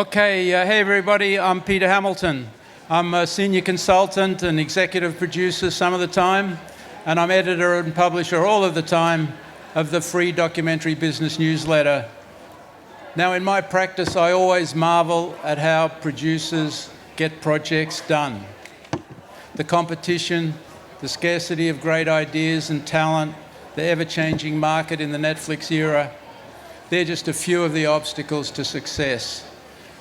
Okay, hey everybody, I'm Peter Hamilton. I'm a senior consultant and executive producer some of the time, and I'm editor and publisher all of the time of the free documentary business newsletter. Now, in my practice, I always marvel at how producers get projects done. The competition, the scarcity of great ideas and talent, the ever-changing market in the Netflix era, they're just a few of the obstacles to success.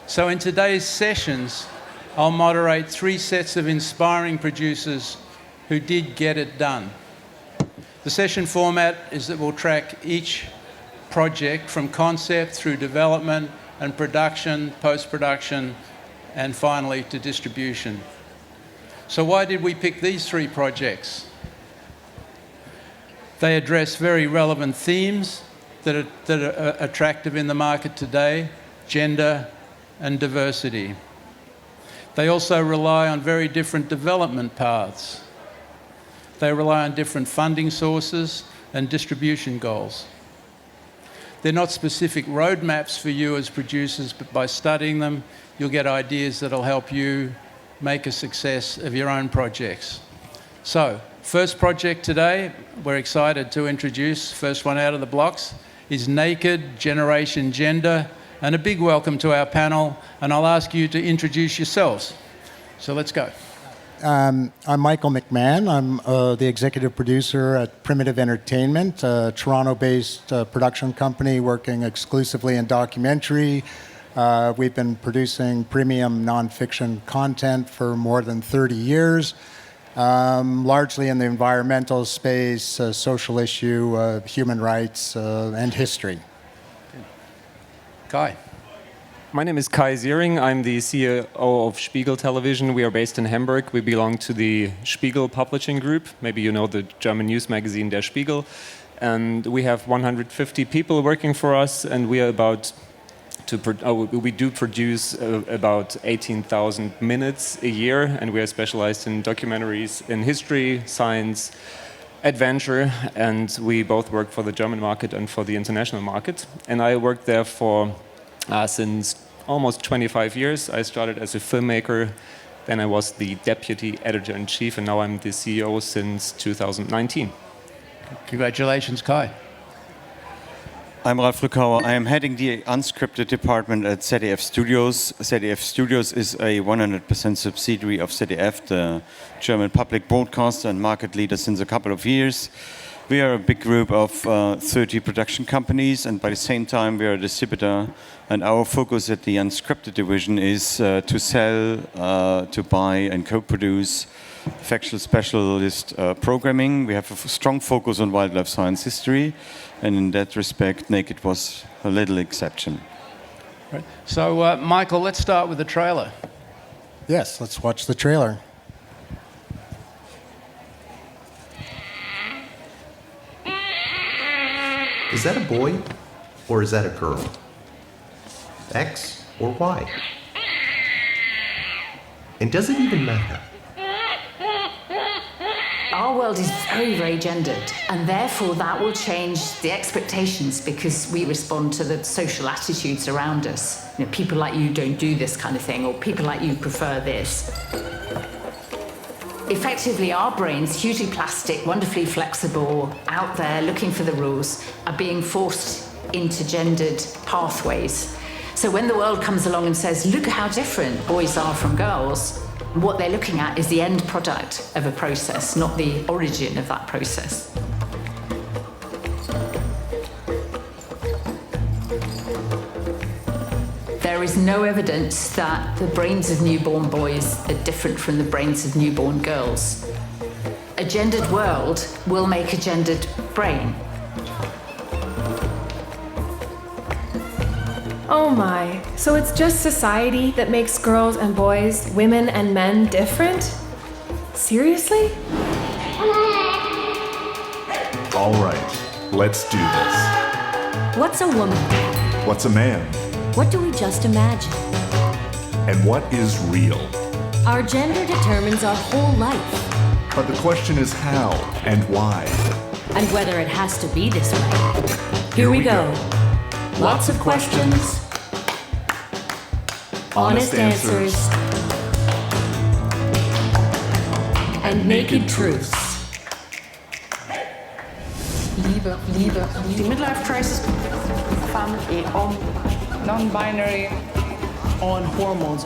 So in today's sessions, I'll moderate 3 sets of inspiring producers who did get it done. The session format is that we'll track each project from concept through development and production, post-production, and finally to distribution. So why did we pick these 3 projects? They address very relevant themes that are attractive in the market today: gender and diversity. They also rely on very different development paths. They rely on different funding sources and distribution goals. They're not specific roadmaps for you as producers, but by studying them, you'll get ideas that'll help you make a success of your own projects. So, first project today, we're excited to introduce, first one out of the blocks, is Naked Generation Gender, and a big welcome to our panel, and I'll ask you to introduce yourselves. So let's go. I'm Michael McMahon. I'm the executive producer at Primitive Entertainment, a Toronto-based production company working exclusively in documentary. We've been producing premium nonfiction content for more than 30 years. Largely in the environmental space, social issue, human rights, and history. Kai. My name is Kai Siering. I'm the CEO of Spiegel Television. We are based in Hamburg. We belong to the Spiegel publishing group. Maybe you know the German news magazine Der Spiegel. And we have 150 people working for us, and we are we do produce about 18,000 minutes a year, and we are specialized in documentaries in history, science, adventure, and we both work for the German market and for the international market. And I worked there for since almost 25 years. I started as a filmmaker, then I was the deputy editor-in-chief, and now I'm the CEO since 2019. Congratulations, Kai. I'm Ralf Ruckauer. I am heading the unscripted department at ZDF Studios. ZDF Studios is a 100% subsidiary of ZDF, the German public broadcaster and market leader since a couple of years. We are a big group of 30 production companies, and by the same time we are a distributor. And our focus at the unscripted division is to sell, to buy and co-produce factual specialist programming. We have a strong focus on wildlife science history, and in that respect, Naked was a little exception. Right. So, Michael, let's start with the trailer. Yes, let's watch the trailer. Is that a boy or is that a girl? X or Y? And does it even matter? Our world is very, very gendered, and therefore that will change the expectations because we respond to the social attitudes around us. You know, people like you don't do this kind of thing, or people like you prefer this. Effectively, our brains, hugely plastic, wonderfully flexible, out there looking for the rules, are being forced into gendered pathways. So when the world comes along and says, look at how different boys are from girls, what they're looking at is the end product of a process, not the origin of that process. There is no evidence that the brains of newborn boys are different from the brains of newborn girls. A gendered world will make a gendered brain. Oh my, so it's just society that makes girls and boys, women and men different? Seriously? All right, let's do this. What's a woman? What's a man? What do we just imagine? And what is real? Our gender determines our whole life. But the question is how and why. And whether it has to be this way. Here we go. Lots of questions. honest answers, and naked truths. Liebe, die midlife crisis, femme et homme, non-binary, on hormones.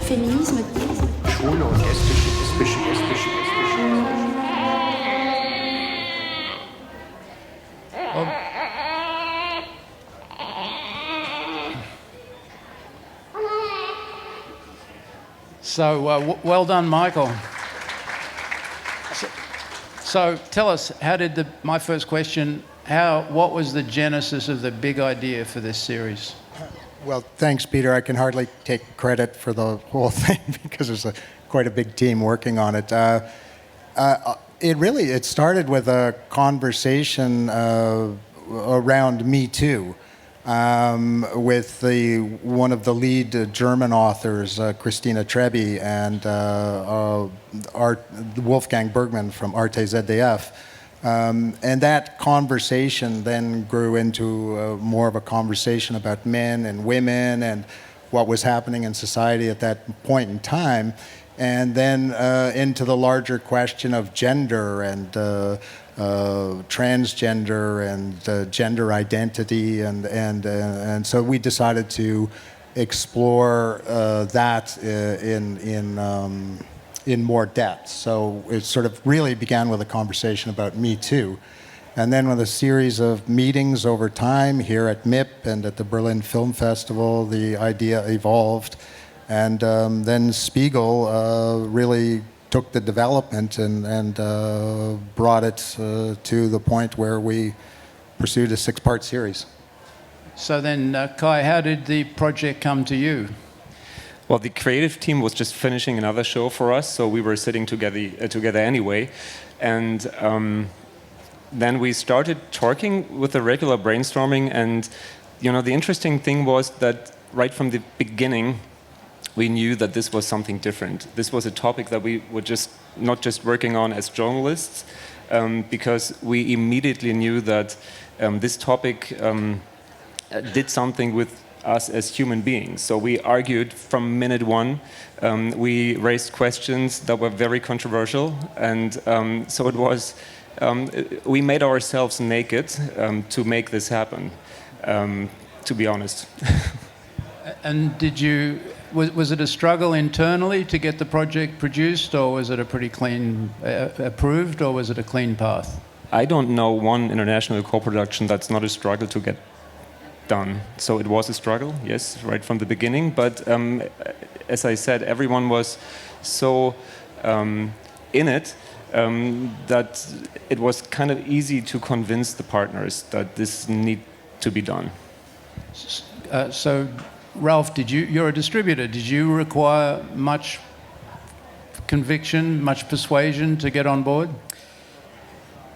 Feminisme. Schwule und lesbische. So, well done, Michael. So tell us, how did my first question, what was the genesis of the big idea for this series? Well, thanks, Peter. I can hardly take credit for the whole thing because there's quite a big team working on it. It started with a conversation around Me Too with one of the lead German authors, Christina Trebi, and Wolfgang Bergmann from Arte ZDF. And that conversation then grew into more of a conversation about men and women and what was happening in society at that point in time, and then into the larger question of gender and transgender and gender identity, and so we decided to explore that in more depth. So it sort of really began with a conversation about Me Too. And then with a series of meetings over time here at MIP and at the Berlin Film Festival, the idea evolved. And then Spiegel really took the development and brought it to the point where we pursued a 6-part series. So then, Kai, how did the project come to you? Well, the creative team was just finishing another show for us, so we were sitting together anyway. And then we started talking with the regular brainstorming, and the interesting thing was that right from the beginning, we knew that this was something different. This was a topic that we were not just working on as journalists, because we immediately knew that this topic did something with us as human beings. So we argued from minute one. We raised questions that were very controversial, and so it was. We made ourselves naked to make this happen. To be honest. And was it a struggle internally to get the project produced, or was it a pretty clean, approved, or was it a clean path? I don't know one international co-production that's not a struggle to get done. So it was a struggle, yes, right from the beginning. But as I said, everyone was so in it that it was kind of easy to convince the partners that this need to be done. So, Ralf, you're a distributor. Did you require much conviction, much persuasion to get on board?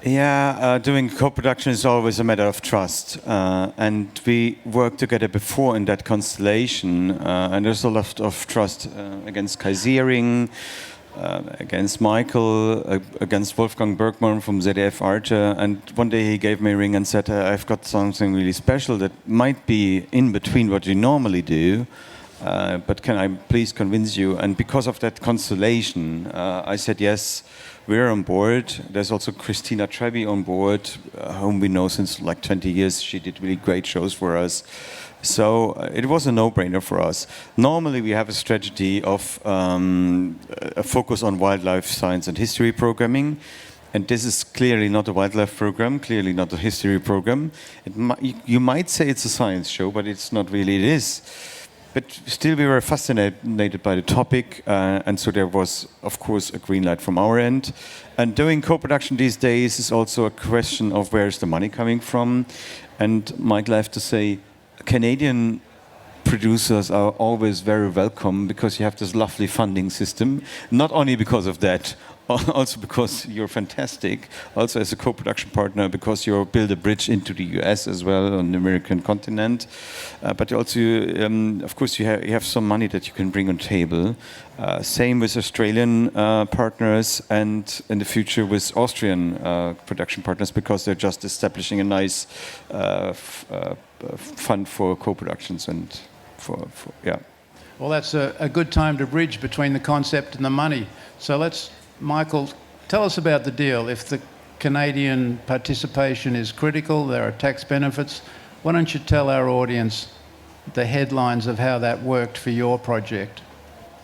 Yeah, doing co-production is always a matter of trust, and we worked together before in that constellation, and there's a lot of trust against Siering, against Michael, against Wolfgang Bergmann from ZDF Arte, and one day he gave me a ring and said, I've got something really special that might be in between what you normally do, but can I please convince you? And because of that constellation, I said yes. We're on board. There's also Christina Trebi on board, whom we know since like 20 years. She did really great shows for us. So it was a no-brainer for us. Normally we have a strategy of a focus on wildlife science and history programming. And this is clearly not a wildlife program, clearly not a history program. You might say it's a science show, but it's not really, it is. But still, we were fascinated by the topic, and so there was, of course, a green light from our end. And doing co-production these days is also a question of where's the money coming from. And Michael, I have to say, Canadian producers are always very welcome because you have this lovely funding system. Not only because of that, also because you're fantastic, also as a co-production partner, because you build a bridge into the US as well, on the American continent. But also, of course, you have some money that you can bring on table. Same with Australian partners, and in the future with Austrian production partners, because they're just establishing a nice fund for co-productions and for Well, that's a good time to bridge between the concept and the money. So Michael, tell us about the deal. If the Canadian participation is critical, there are tax benefits. Why don't you tell our audience the headlines of how that worked for your project?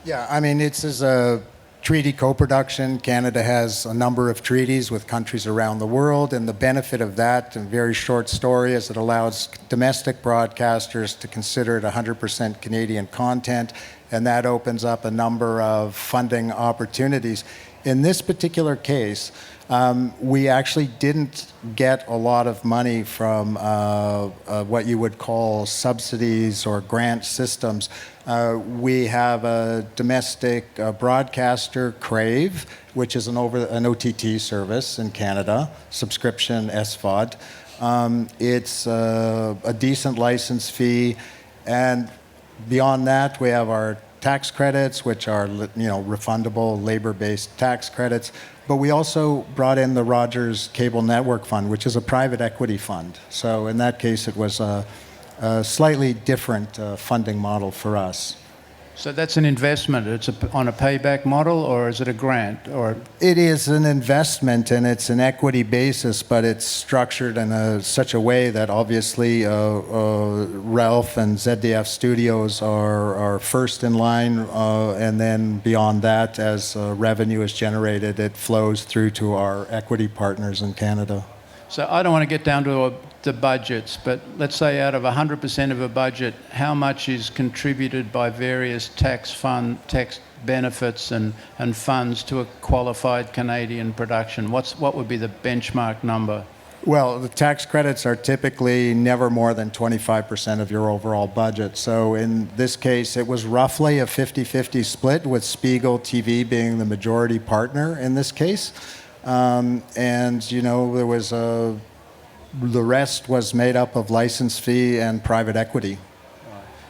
Yeah, I mean, it's as a treaty co-production. Canada has a number of treaties with countries around the world, and the benefit of that, in a very short story, is it allows domestic broadcasters to consider it 100% Canadian content, and that opens up a number of funding opportunities. In this particular case, we actually didn't get a lot of money from what you would call subsidies or grant systems. We have a domestic broadcaster, Crave, which is an OTT service in Canada, subscription SVOD. It's a decent license fee, and beyond that, we have our tax credits, which are refundable labor-based tax credits. But we also brought in the Rogers Cable Network Fund, which is a private equity fund. So in that case, it was a slightly different funding model for us. So that's an investment. It's on a payback model, or is it a grant? Or it is an investment, and it's an equity basis, but it's structured in such a way that obviously Ralf and ZDF Studios are first in line, and then beyond that, as revenue is generated, it flows through to our equity partners in Canada. So I don't want to get down to the budgets, but let's say out of 100% of a budget, how much is contributed by various tax benefits and funds to a qualified Canadian production? What would be the benchmark number? Well, the tax credits are typically never more than 25% of your overall budget. So in this case, it was roughly a 50-50 split, with Spiegel TV being the majority partner in this case. And there was the rest was made up of license fee and private equity.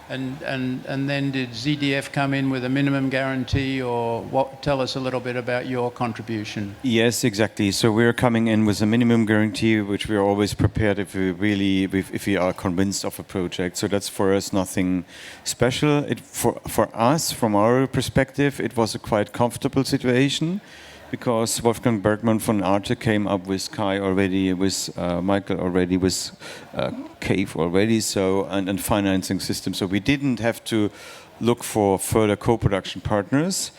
And then did ZDF come in with a minimum guarantee, or what? Tell us a little bit about your contribution. Yes, exactly. So we're coming in with a minimum guarantee, which we are always prepared if we are convinced of a project. So that's for us nothing special. For us, from our perspective, it was a quite comfortable situation, because Wolfgang Bergmann von Arte came up with Kai already, with Michael already, with Cave already, so and financing system. So we didn't have to look for further co-production partners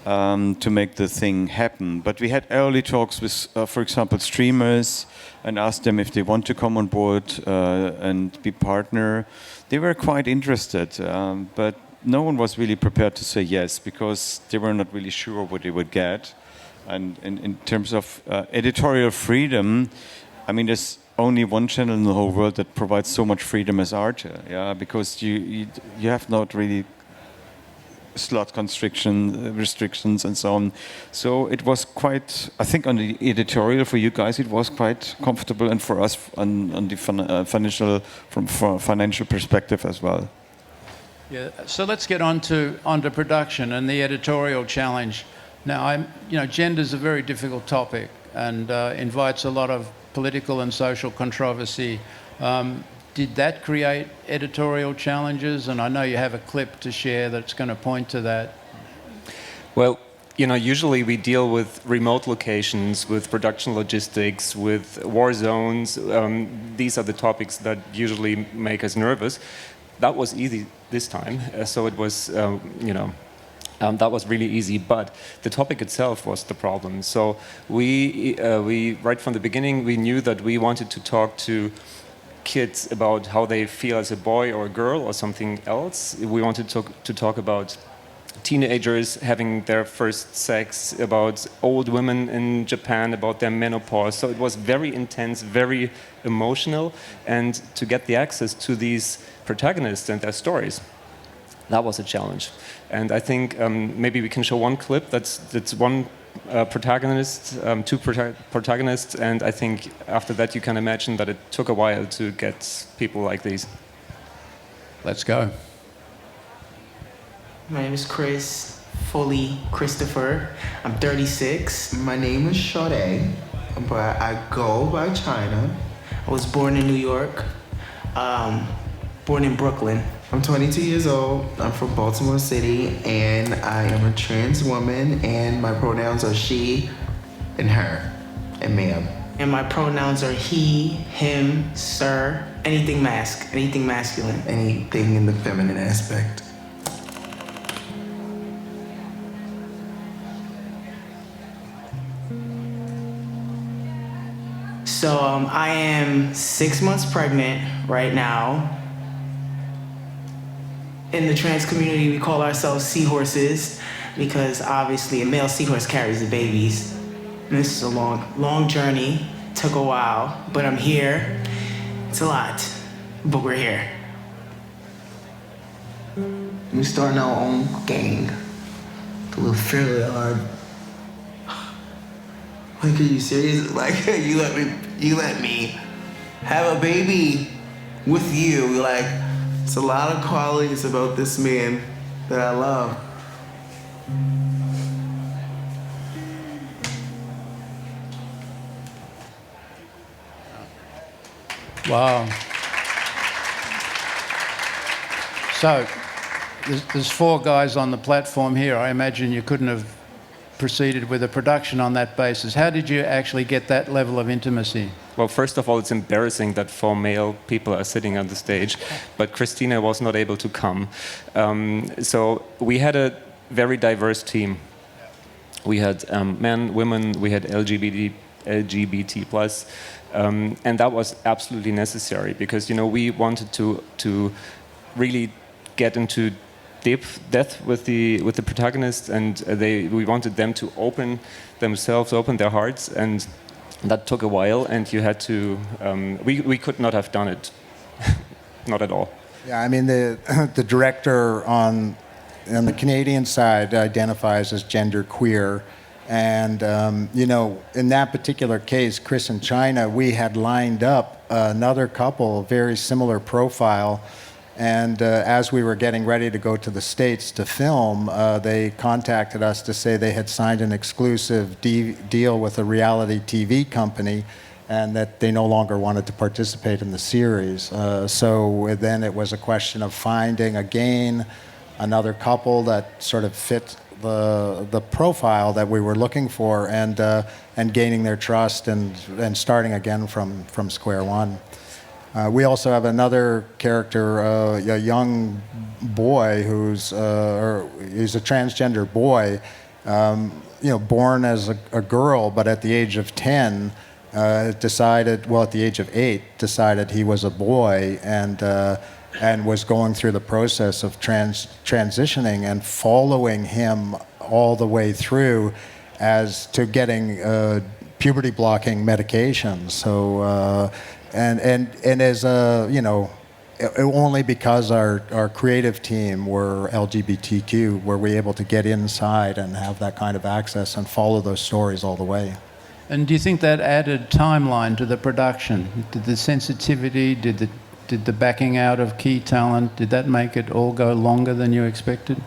to make the thing happen. But we had early talks with, for example, streamers, and asked them if they want to come on board and be partner. They were quite interested, but no one was really prepared to say yes, because they were not really sure what they would get. And in terms of editorial freedom, I mean, there's only one channel in the whole world that provides so much freedom as Arte, yeah, because you have not really slot restrictions and so on. So it was quite, I think, on the editorial for you guys, it was quite comfortable, and for us on the financial perspective as well. Yeah. So let's get onto production and the editorial challenge. Now, gender is a very difficult topic and invites a lot of political and social controversy. Did that create editorial challenges? And I know you have a clip to share that's going to point to that. Well, usually we deal with remote locations, with production logistics, with war zones. These are the topics that usually make us nervous. That was easy this time, so it was, that was really easy, but the topic itself was the problem. So we right from the beginning, we knew that we wanted to talk to kids about how they feel as a boy or a girl or something else. We wanted to talk about teenagers having their first sex, about old women in Japan, about their menopause. So it was very intense, very emotional, and to get the access to these protagonists and their stories, that was a challenge. And I think maybe we can show one clip that's one protagonist, two protagonists, and I think after that you can imagine that it took a while to get people like these. Let's go. My name is Chris Foley Christopher. I'm 36. My name is Sade, but I go by China. I was born in New York, born in Brooklyn. I'm 22 years old. I'm from Baltimore City, and I am a trans woman, and my pronouns are she and her and ma'am. And my pronouns are he, him, sir, anything masculine. Anything in the feminine aspect. So I am 6 months pregnant right now. In the trans community, we call ourselves seahorses because obviously a male seahorse carries the babies. And this is a long journey. Took a while, but I'm here. It's a lot, but we're here. We're starting our own gang. A little fairly hard. Like, are you serious? Like, you let me have a baby with you. Like, it's a lot of qualities about this man that I love. Wow. So, there's 4 guys on the platform here. I imagine you couldn't have proceeded with a production on that basis. How did you actually get that level of intimacy? Well, first of all, it's embarrassing that 4 male people are sitting on the stage, but Christina was not able to come. So we had a very diverse team. We had men, women, we had LGBT plus, and that was absolutely necessary because, you know, we wanted to really get into depth with the protagonists, and we wanted them to open their hearts, and that took a while, and you had to we could not have done it. Not at all. Yeah, I mean the director on the Canadian side identifies as gender queer, and you know, in that particular case, Chris and China, we had lined up another couple, very similar profile. And as we were getting ready to go to the States to film, they contacted us to say they had signed an exclusive deal with a reality TV company and that they no longer wanted to participate in the series. So then it was a question of finding, again, another couple that sort of fit the profile that we were looking for, and gaining their trust and starting again from square one. We also have another character, a young boy who's he's a transgender boy, you know, born as a girl, but at the age of 10, decided, well, at the age of 8, decided he was a boy, and was going through the process of transitioning and following him all the way through as to getting puberty blocking medications. So. And as you know, only because our creative team were LGBTQ were we able to get inside and have that kind of access and follow those stories all the way. And do you think that added timeline to the production? Did the sensitivity, did the backing out of key talent, did that make it all go longer than you expected?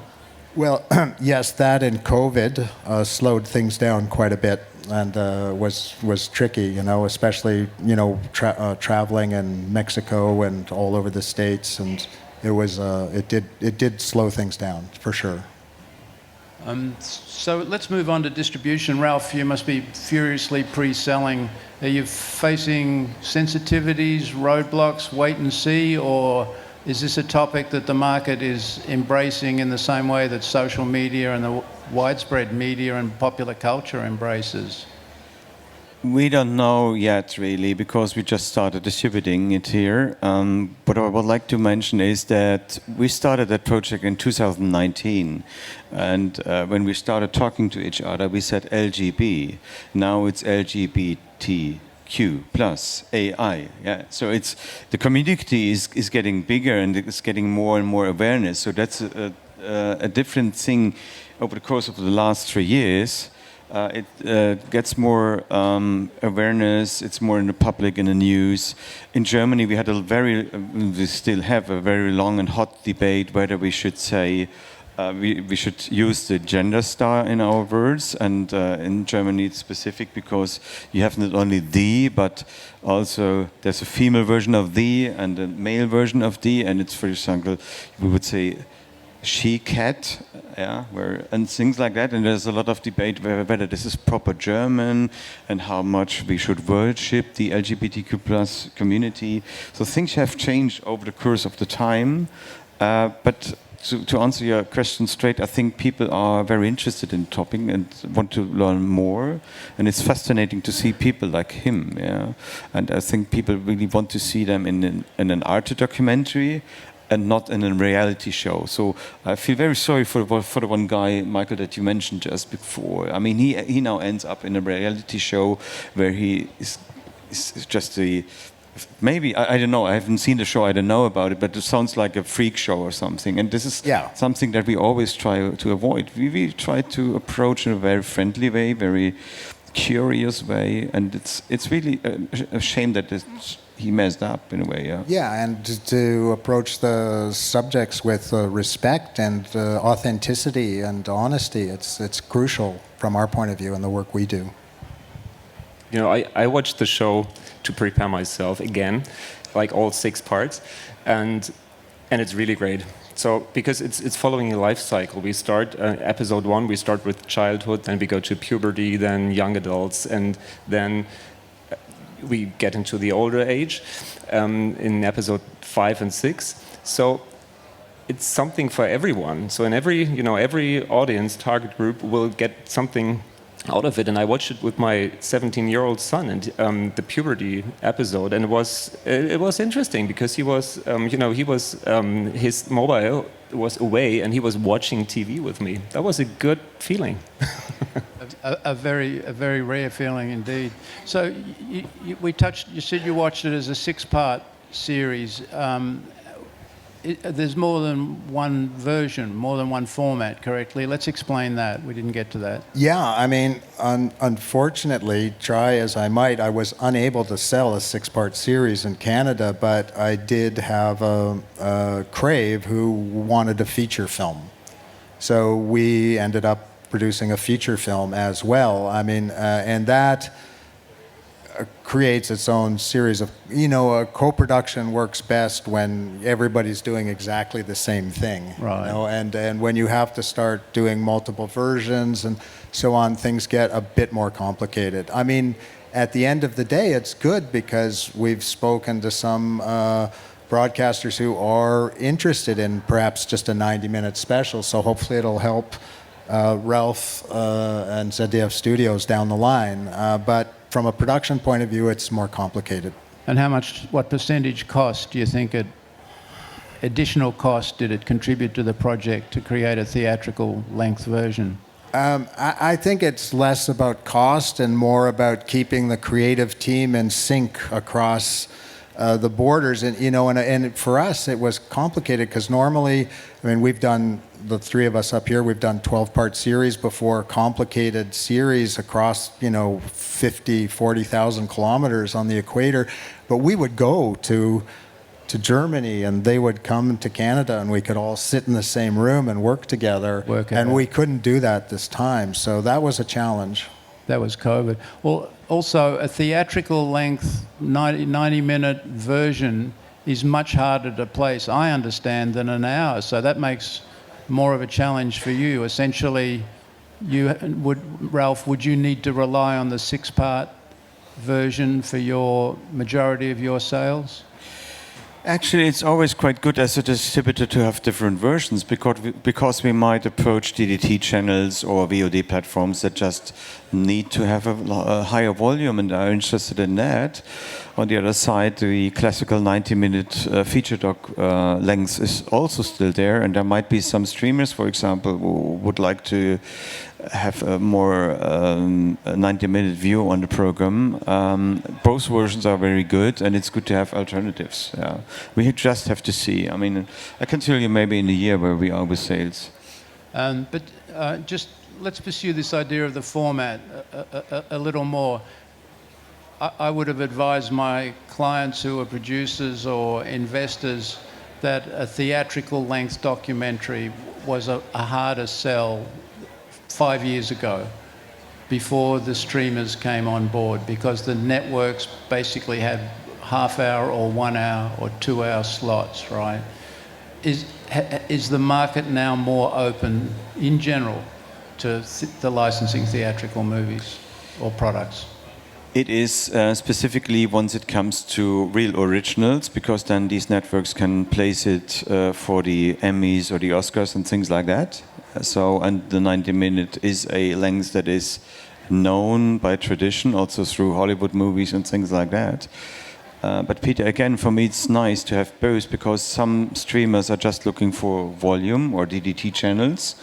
Well, Yes, that and COVID slowed things down quite a bit. And was tricky, you know, especially, you know, traveling in Mexico and all over the States, and it did slow things down for sure. So let's move on to distribution. Ralf, you must be furiously pre-selling. Are you facing sensitivities, roadblocks, wait and see, or is this a topic that the market is embracing in the same way that social media and the widespread media and popular culture embraces? We don't know yet, really, because we just started distributing it here. But what I would like to mention is that we started that project in 2019. And when we started talking to each other, we said LGB. Now it's LGBTQ plus AI. Yeah. So it's the community is getting bigger and it's getting more and more awareness. So that's a different thing over the course of the last 3 years. It gets more awareness. It's more in the public, in the news. In Germany, we still have a very long and hot debate whether we should say we should use the gender star in our words, and in Germany it's specific because you have not only the, but also there's a female version of the and a male version of the, and it's, for example, we would say she cat, yeah, and things like that. And there's a lot of debate whether this is proper German and how much we should worship the LGBTQ plus community. So things have changed over the course of the time, but to answer your question straight, I think people are very interested in the topic and want to learn more. And it's fascinating to see people like him. Yeah? And I think people really want to see them in an art documentary and not in a reality show. So I feel very sorry for the one guy, Michael, that you mentioned just before. I mean, he now ends up in a reality show where he is just a... Maybe, I don't know, I haven't seen the show, I don't know about it, but it sounds like a freak show or something. And this is something that we always try to avoid. We try to approach in a very friendly way, very curious way, and it's really a shame that he messed up in a way, yeah. Yeah, and to approach the subjects with respect and authenticity and honesty, it's crucial from our point of view in the work we do. You know, I watched the show to prepare myself again, like all 6 parts, and it's really great. So because it's following a life cycle. We start episode 1. We start with childhood, then we go to puberty, then young adults, and then we get into the older age in episode 5 and 6. So it's something for everyone. So in every audience target group will get something out of it. And I watched it with my 17-year-old son, and the puberty episode, and it was interesting because he was his mobile was away and he was watching TV with me. That was a good feeling. a very rare feeling indeed. So you said you watched it as a 6-part series. There's more than one version, more than one format, correctly? Let's explain that. We didn't get to that. Yeah, I mean, unfortunately, try as I might, I was unable to sell a 6-part series in Canada, but I did have a crave who wanted a feature film. So we ended up producing a feature film as well. I mean, and that creates its own series of, a co-production works best when everybody's doing exactly the same thing. Right. And when you have to start doing multiple versions and so on, things get a bit more complicated. I mean, at the end of the day, it's good because we've spoken to some broadcasters who are interested in perhaps just a 90-minute special, so hopefully it'll help Ralf and ZDF Studios down the line. But from a production point of view, it's more complicated. And what percentage cost do you think additional cost did it contribute to the project to create a theatrical length version? I think it's less about cost and more about keeping the creative team in sync across the borders. And and for us it was complicated because normally, I mean, we've done, the 3 of us up here, we've done 12-part series before, complicated series across 40,000 kilometers on the equator. But we would go to Germany and they would come to Canada and we could all sit in the same room and work together. And we couldn't do that this time, so that was a challenge. That was COVID. Well, also a theatrical length 90-minute version is much harder to place, I understand, than an hour. So that makes more of a challenge for you. Essentially, Ralf, would you need to rely on the 6-part version for your majority of your sales? Actually, it's always quite good as a distributor to have different versions because we might approach DDT channels or VOD platforms that just need to have a higher volume and are interested in that. On the other side, the classical 90-minute feature doc length is also still there, and there might be some streamers, for example, who would like to have a more 90-minute view on the program. Both versions are very good, and it's good to have alternatives. Yeah. We just have to see. I mean, I can tell you maybe in a year where we are with sales. But just let's pursue this idea of the format a little more. I would have advised my clients who are producers or investors that a theatrical length documentary was a harder sell 5 years ago, before the streamers came on board, because the networks basically had half-hour or 1 hour or 2 hour slots, right? Is the market now more open in general to the licensing theatrical movies or products? It is specifically once it comes to real originals, because then these networks can place it for the Emmys or the Oscars and things like that. So, and the 90-minute is a length that is known by tradition, also through Hollywood movies and things like that. But Peter, again, for me it's nice to have both, because some streamers are just looking for volume or DDT channels,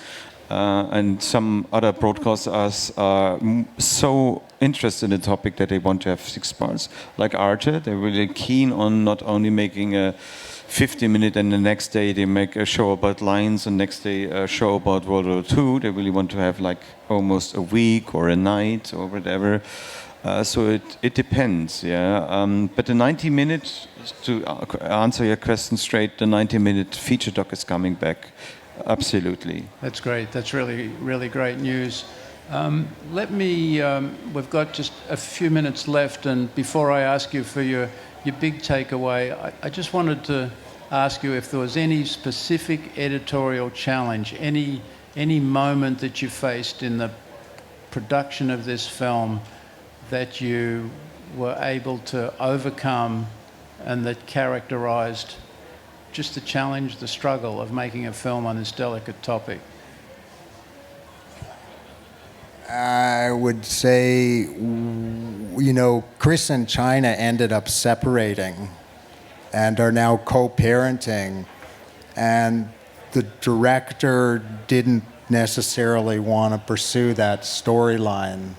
and some other broadcasters are so interested in the topic that they want to have 6 parts. Like Arte, they're really keen on not only making a 50-minute and the next day they make a show about Lions and next day a show about World War II. They really want to have like almost a week or a night or whatever. So it depends, yeah. But the 90-minute, to answer your question straight, the 90-minute feature doc is coming back, absolutely. That's great. That's really, really great news. Let me, we've got just a few minutes left, and before I ask you for your big takeaway, I just wanted to ask you if there was any specific editorial challenge, any moment that you faced in the production of this film that you were able to overcome and that characterized just the challenge, the struggle of making a film on this delicate topic? I would say, you know, Chris and China ended up separating and are now co-parenting, and the director didn't necessarily want to pursue that storyline.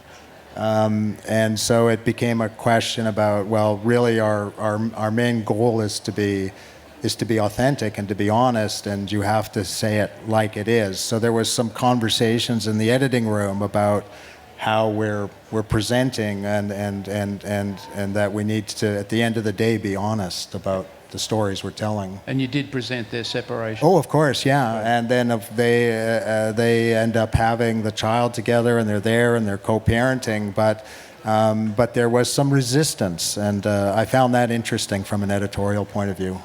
And so it became a question about, well, really our main goal is to be authentic and to be honest, and you have to say it like it is. So there was some conversations in the editing room about how we're presenting and that we need to, at the end of the day, be honest about the stories we're telling. And you did present their separation? Oh, of course, yeah. Right. And then if they end up having the child together, and they're there and they're co-parenting, but there was some resistance, and I found that interesting from an editorial point of view.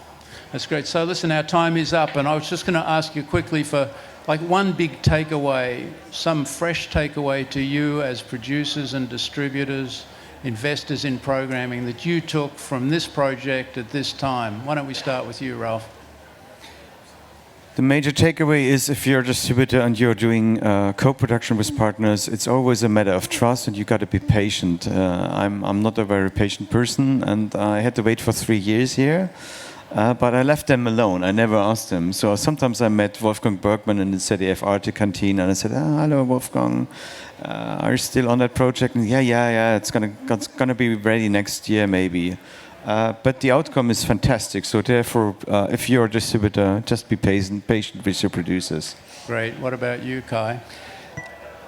That's great. So listen, our time is up, and I was just going to ask you quickly for like one big takeaway, some fresh takeaway to you as producers and distributors, investors in programming, that you took from this project at this time. Why don't we start with you, Ralf? The major takeaway is, if you're a distributor and you're doing co-production with partners, it's always a matter of trust, and you got to be patient. I'm not a very patient person, and I had to wait for 3 years here. But I left them alone. I never asked them. So sometimes I met Wolfgang Bergmann in the ZDF Arte canteen, and I said, "Hello, Wolfgang. Are you still on that project?" And yeah. It's gonna be ready next year, maybe. But the outcome is fantastic. So therefore, if you're a distributor, just be patient with your producers. Great. What about you, Kai?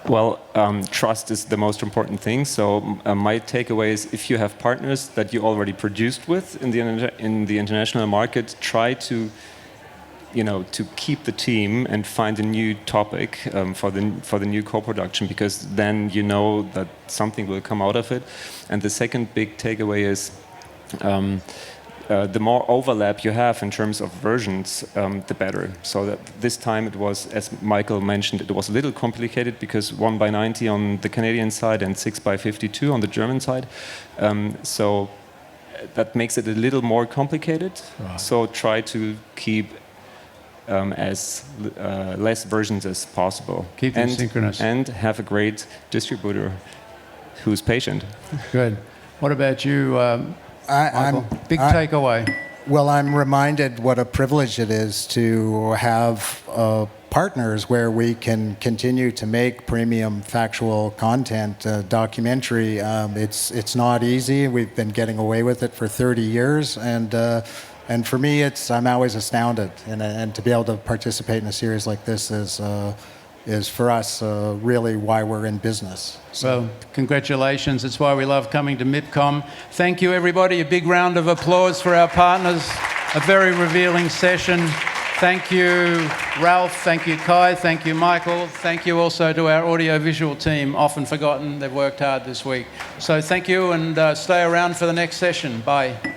Well, trust is the most important thing. So my takeaway is, if you have partners that you already produced with in the international market, try to, to keep the team and find a new topic for the new co-production, because then you know that something will come out of it. And the second big takeaway is, the more overlap you have in terms of versions, the better. So that this time it was, as Michael mentioned, it was a little complicated, because 1:90 on the Canadian side and 6:52 on the German side. So that makes it a little more complicated. Right. So try to keep as less versions as possible. Keep them synchronous. And have a great distributor who's patient. Good. What about you, big takeaway? Well, I'm reminded what a privilege it is to have partners where we can continue to make premium factual content, documentary. It's not easy. We've been getting away with it for 30 years, and for me, I'm always astounded. And to be able to participate in a series like this is for us really why we're in business. So. Well, congratulations. It's why we love coming to Mipcom. Thank you, everybody. A big round of applause for our partners. a very revealing session. Thank you, Ralph. Thank you, Kai. Thank you, Michael. Thank you also to our audiovisual team, often forgotten. They've worked hard this week. So thank you, and stay around for the next session. Bye.